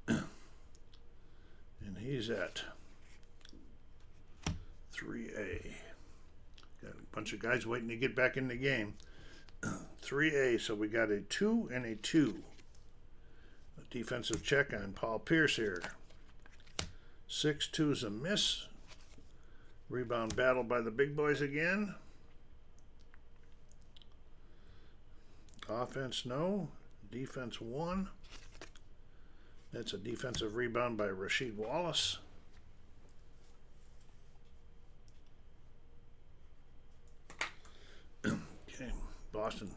And he's at 3A. Got a bunch of guys waiting to get back in the game. 3A, so we got a 2 and a 2. A defensive check on Paul Pierce here. 6-2 is a miss. Rebound battle by the big boys again. Offense, no. Defense, 1. That's a defensive rebound by Rasheed Wallace. Okay, Boston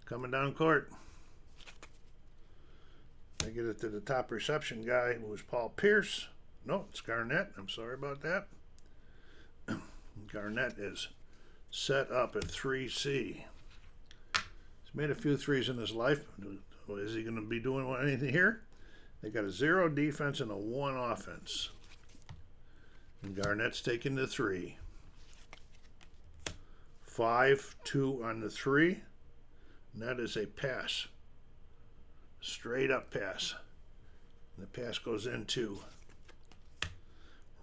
coming down court. They get it to the top reception guy, who was Paul Pierce. No, it's Garnett. I'm sorry about that. Garnett is set up at 3C. He's made a few threes in his life. Is he going to be doing anything here? They got a 0 defense and a 1 offense. And Garnett's taking the 3. 5-2 on the 3. And that is a pass. Straight up pass. And the pass goes into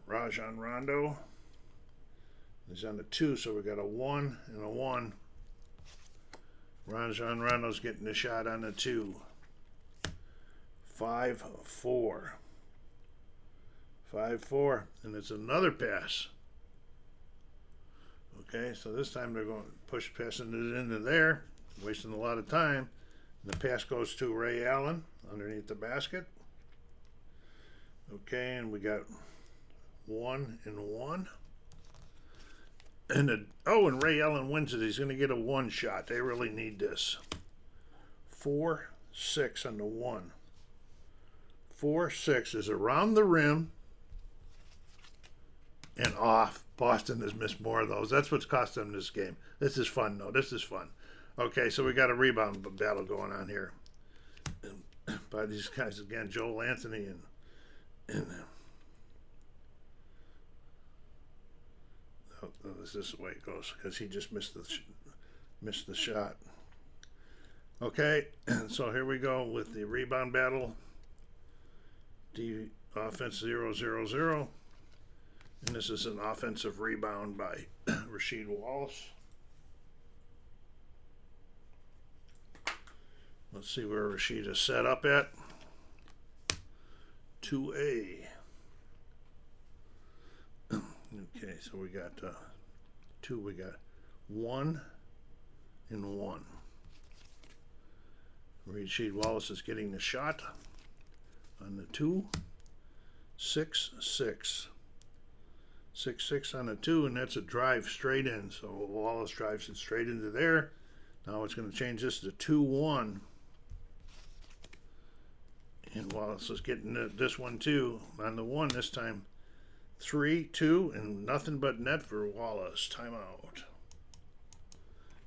Rajon Rondo. He's on the 2, so we got a 1 and a 1. Rajon Rondo's getting the shot on the 2. 5-4. 5-4. And it's another pass. Okay, so this time they're going to push passing it into there, wasting a lot of time. And the pass goes to Ray Allen underneath the basket. Okay, and we got 1 and 1. And Ray Allen wins it. He's going to get a 1 shot. They really need this. 4-6 on the 1. 4-6 is around the rim and off. Boston has missed more of those. That's what's cost them this game. This is fun, though. This is fun. Okay, so we got a rebound battle going on here by these guys again, Joel Anthony and this is the way it goes because he just missed the shot. Okay, and so here we go with the rebound battle. Offense 0-0-0. And this is an offensive rebound by Rasheed Wallace. Let's see where Rasheed is set up at. 2A. Okay, so we got 2. We got 1 and 1. Rasheed Wallace is getting the shot on the 2. 6-6. 6-6 on the 2, and that's a drive straight in. So Wallace drives it straight into there. Now it's going to change this to 2-1. And Wallace is getting this one too on the 1 this time. 3-2, and nothing but net for Wallace. Timeout.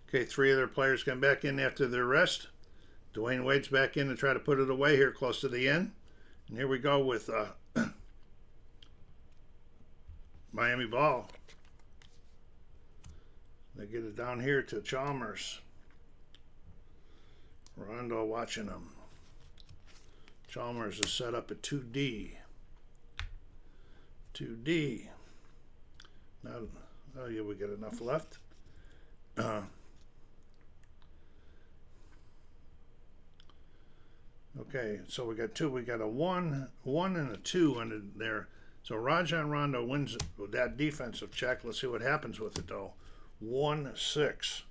Okay, 3 other players come back in after their rest. Dwayne Wade's back in to try to put it away here close to the end. And here we go with Miami ball. They get it down here to Chalmers. Rondo watching them. Chalmers is set up at 2D. 2D. Now, oh yeah, we got enough left. Okay, so we got 2. We got a 1 and a 2 under there. So Rajon Rondo wins with that defensive check. Let's see what happens with it, though. 1-6.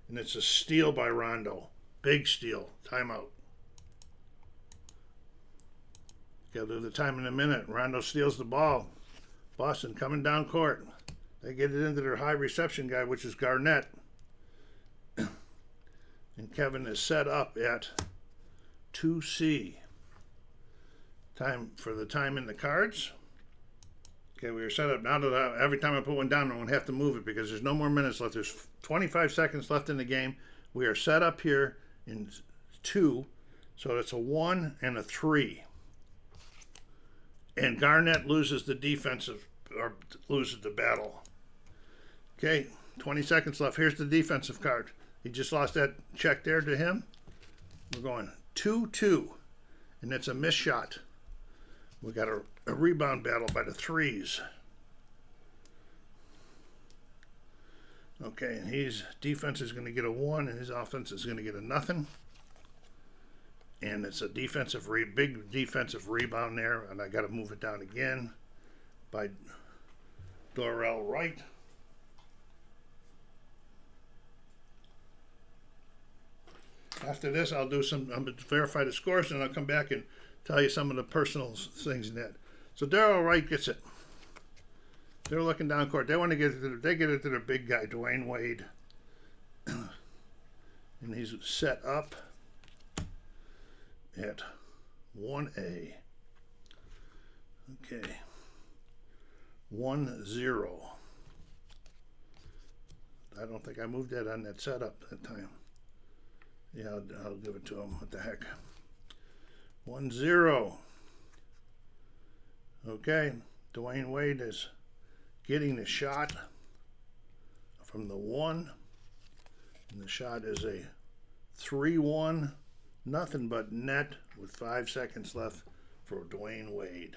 And it's a steal by Rondo. Big steal. Timeout. Got to do the time in a minute. Rondo steals the ball. Boston coming down court. They get it into their high reception guy, which is Garnett. And Kevin is set up at 2C. Time for the time in the cards. Okay, we are set up now that every time I put one down, I won't have to move it because there's no more minutes left. There's 25 seconds left in the game. We are set up here in 2, so it's a 1 and a 3. And Garnett loses the defensive, or loses the battle. Okay, 20 seconds left. Here's the defensive card. He just lost that check there to him. We're going 2-2, and it's a missed shot. We got a rebound battle by the 3s. Okay, and his defense is going to get a 1, and his offense is going to get a nothing. And it's a big defensive rebound there, and I got to move it down again by Dorell Wright. After this, I'm going to verify the scores, and I'll come back and tell you some of the personal things in that. So Dorell Wright gets it. They're looking down court. They want to get it. They get it to their big guy, Dwayne Wade, and he's set up at 1A. Okay. 1-0. I don't think I moved that on that setup that time. Yeah, I'll give it to him. What the heck? 1-0. Okay. Dwayne Wade is getting the shot from the 1. And the shot is a 3-1, nothing but net with 5 seconds left for Dwayne Wade.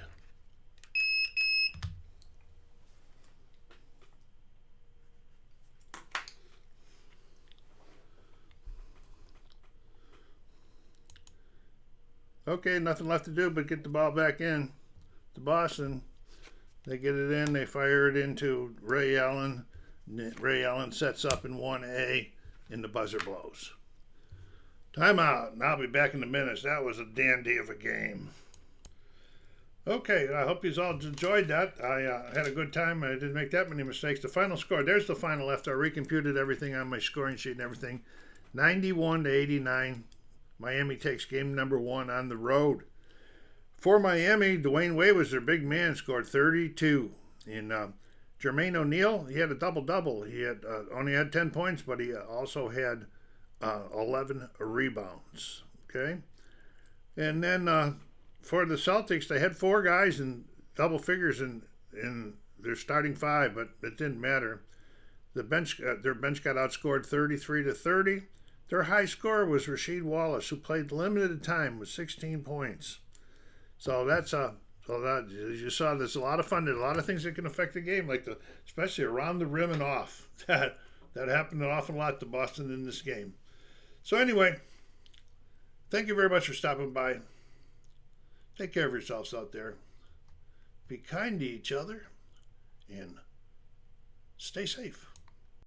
Okay, nothing left to do but get the ball back in to Boston. They get it in, they fire it into Ray Allen. Ray Allen sets up in 1A, and the buzzer blows. Timeout, and I'll be back in a minute. That was a dandy of a game. Okay, I hope you all enjoyed that. I had a good time. I didn't make that many mistakes. The final score, there's the final after I recomputed everything on my scoring sheet and everything. 91-89. Miami takes game number 1 on the road. For Miami, Dwayne Wade was their big man, scored 32. And Jermaine O'Neal, he had a double-double. He had only had 10 points, but he also had 11 rebounds. Okay? And then for the Celtics, they had 4 guys in double figures in their starting 5, but it didn't matter. Their bench got outscored 33-30. Their high scorer was Rasheed Wallace, who played limited time with 16 points. So that's that you saw. There's a lot of fun. There's a lot of things that can affect the game, like especially around the rim and off. That happened an awful lot to Boston in this game. So anyway, thank you very much for stopping by. Take care of yourselves out there. Be kind to each other and stay safe.